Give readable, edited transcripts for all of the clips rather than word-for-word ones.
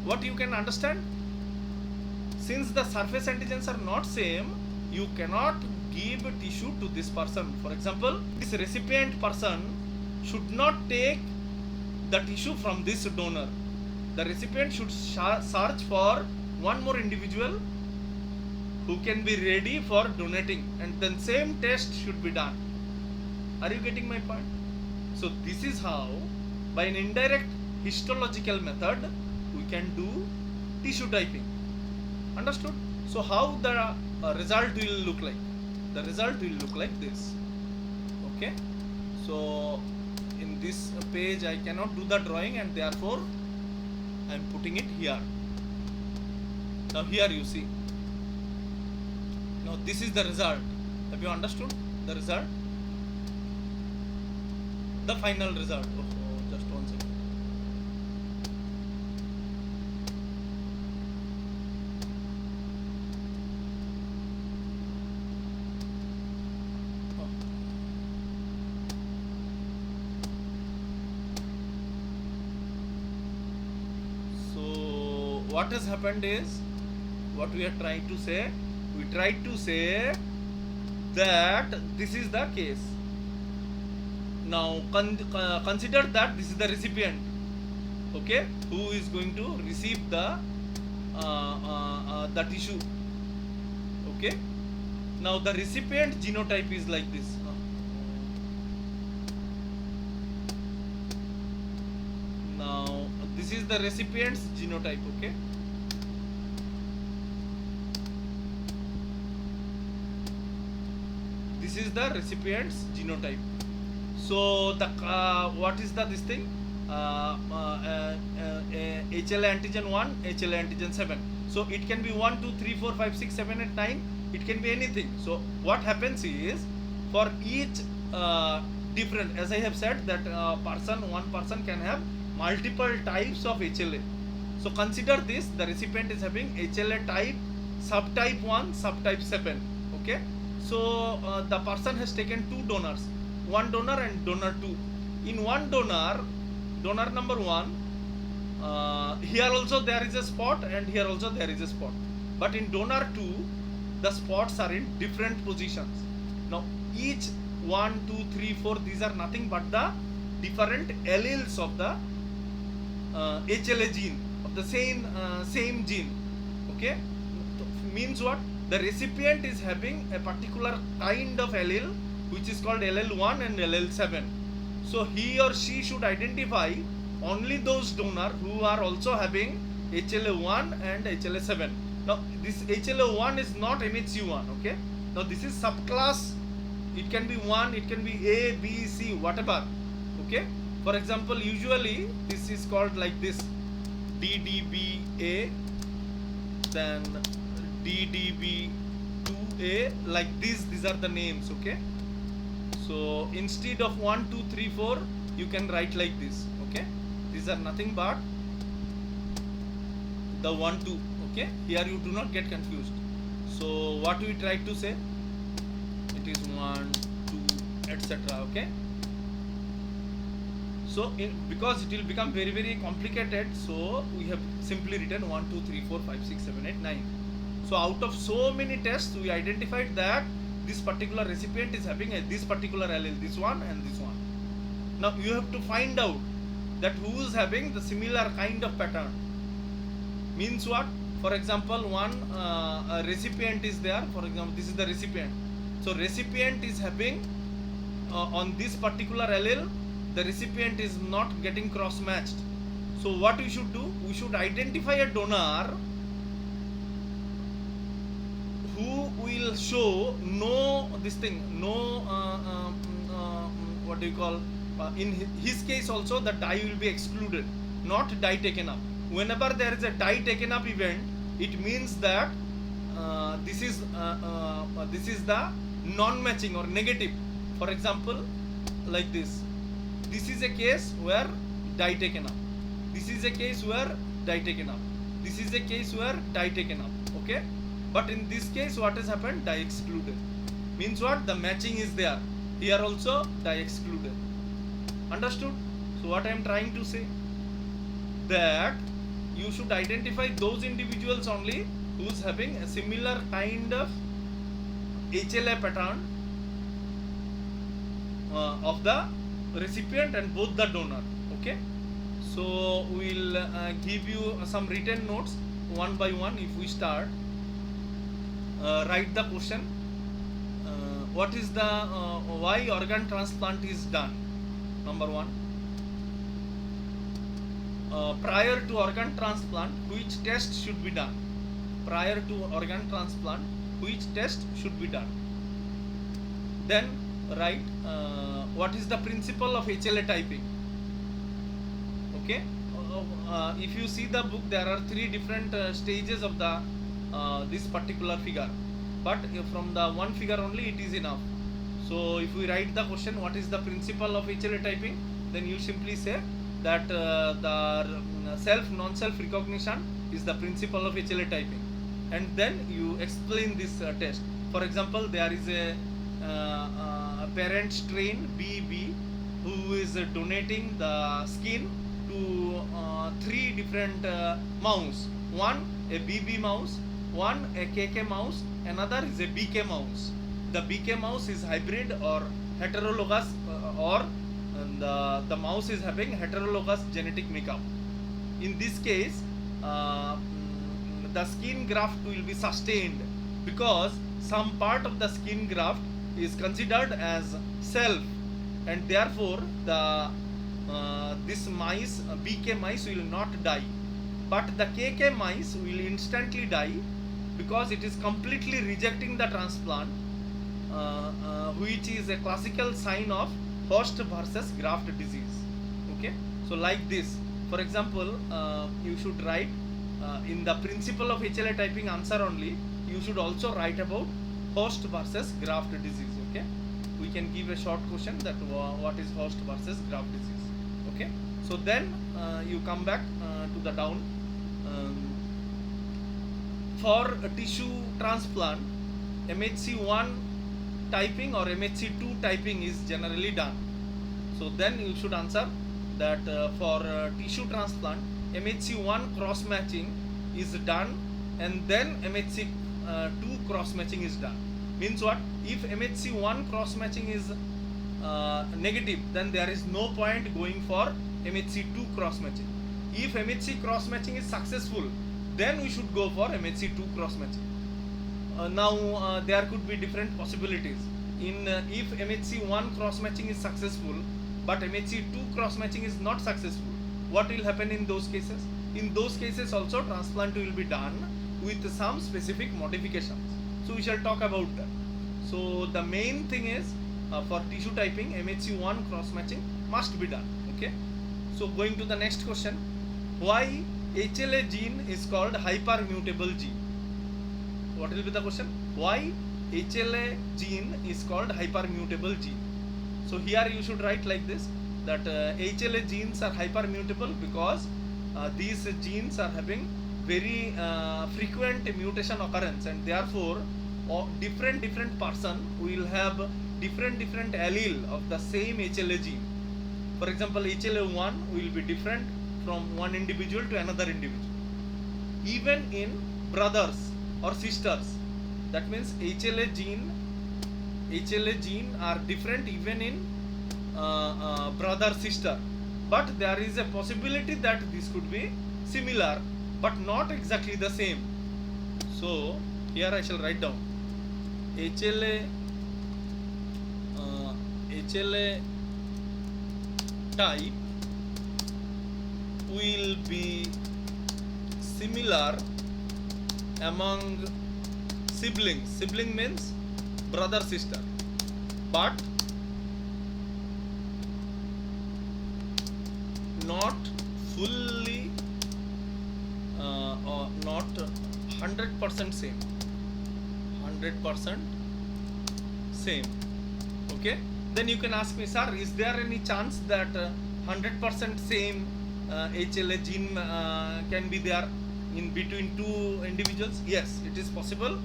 What you can understand? Since the surface antigens are not same, you cannot give tissue to this person. For example, this recipient person should not take the tissue from this donor. The recipient should search for one more individual who can be ready for donating, and then same test should be done. Are you getting my point? So this is how, by an indirect histological method, we can do tissue typing. Understood? So how the result will look like? The result will look like this. Okay. So in this page I cannot do the drawing, and therefore I am putting it here. Now here you see. Now this is the result. Have you understood the result? The final result. Oh, just one second. So what has happened is, what we are trying to say, we tried to say that this is the case. Now consider that this is the recipient, okay, who is going to receive the tissue. Okay. Now the recipient genotype is like this. Now this is the recipient's genotype. Okay. This is the recipient's genotype. So the what is the this thing? HLA antigen 1, HLA antigen 7. So it can be 1, 2, 3, 4, 5, 6, 7, 8, 9. It can be anything. So what happens is, for each different, as I have said, that one person can have multiple types of HLA. So consider this: the recipient is having HLA type, subtype 1, subtype 7. Okay. So the person has taken two donors, one donor and donor 2. In one donor, donor number 1, here also there is a spot, and here also there is a spot. But in donor 2, the spots are in different positions. Now each 1, 2, 3, 4, these are nothing but the different alleles of the HLA gene, of the same gene. Okay. Means what? The recipient is having a particular kind of allele, which is called LL1 and LL7. So he or she should identify only those donors who are also having HLA1 and HLA7. Now this HLA1 is not MHC1. Okay. Now this is subclass. It can be 1, it can be A, B, C, whatever. Okay. For example, usually this is called like this: DDBA, then DDB2A, like this. These are the names. Okay. So instead of 1, 2, 3, 4, you can write like this. Okay. These are nothing but the 1, 2. Okay. Here you do not get confused. So what we try to say, it is 1, 2, etc. Okay. So because it will become very, very complicated, so we have simply written 1, 2, 3, 4, 5, 6, 7, 8, 9. So out of so many tests, we identified that this particular recipient is having this particular allele, this one and this one. Now you have to find out that who is having the similar kind of pattern. Means what? For example, one recipient is there. For example, this is the recipient. So recipient is having on this particular allele, the recipient is not getting cross matched. So what we should do? We should identify a donor who will show no this thing, no what do you call, in his case also the dye will be excluded, not dye taken up. Whenever there is a dye taken up event, it means that this is the non-matching or negative. For example, like this is a case where dye taken up, this is a case where dye taken up, this is a case where dye taken up. Okay. But in this case, what has happened? Dye excluded. Means what? The matching is there. Here also dye excluded. Understood? So what I am trying to say, that you should identify those individuals only who's having a similar kind of HLA pattern of the recipient and both the donor. Okay, so we'll give you some written notes one by one. If we start, write the question. What is the why organ transplant is done? Number one. Prior to organ transplant, which test should be done? Prior to organ transplant, which test should be done? Then write what is the principle of HLA typing? Okay, if you see the book, there are three different stages of the this particular figure, but from the one figure only it is enough. So if we write the question, what is the principle of HLA typing, then you simply say that the self non-self recognition is the principle of HLA typing, and then you explain this test. For example, there is a parent strain BB who is donating the skin to three different mouse. One a BB mouse, one a KK mouse, another is a BK mouse. The BK mouse is hybrid or heterologous, or the mouse is having heterologous genetic makeup. In this case, the skin graft will be sustained because some part of the skin graft is considered as self, and therefore the this mice BK mice will not die, but the KK mice will instantly die because it is completely rejecting the transplant, which is a classical sign of host versus graft disease. Okay, so like this, for example, you should write in the principle of HLA typing answer only, you should also write about host versus graft disease. Okay, we can give a short question that what is host versus graft disease. Okay, so then you come back to the down. For a tissue transplant, MHC1 typing or MHC2 typing is generally done. So then you should answer that for tissue transplant, MHC1 cross matching is done, and then MHC2 cross matching is done. Means what? If MHC1 cross matching is negative, then there is no point going for MHC2 cross matching. If MHC cross matching is successful, then we should go for MHC2 cross matching. Now there could be different possibilities. In if MHC1 cross matching is successful, but MHC2 cross matching is not successful, what will happen in those cases? In those cases also transplant will be done with some specific modifications. So we shall talk about that. So the main thing is for tissue typing, MHC1 cross matching must be done. Okay. So going to the next question, why HLA gene is called hypermutable gene? What will be the question? Why HLA gene is called hypermutable gene? So here you should write like this, that HLA genes are hypermutable because these genes are having very frequent mutation occurrence, and therefore different person will have different allele of the same HLA gene. For example, HLA1 will be different from one individual to another individual. Even in brothers or sisters, that means HLA gene are different even in brother sister, but there is a possibility that this could be similar but not exactly the same. So here I shall write down HLA type will be similar among siblings. Sibling means brother sister, but not fully or not 100% same. 100% same. Okay, then you can ask me, sir, is there any chance that 100% same HLA gene can be there in between two individuals? Yes, it is possible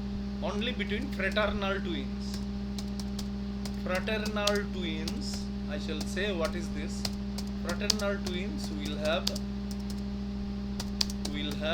only between fraternal twins. Fraternal twins, I shall say what is this. Fraternal twins will will have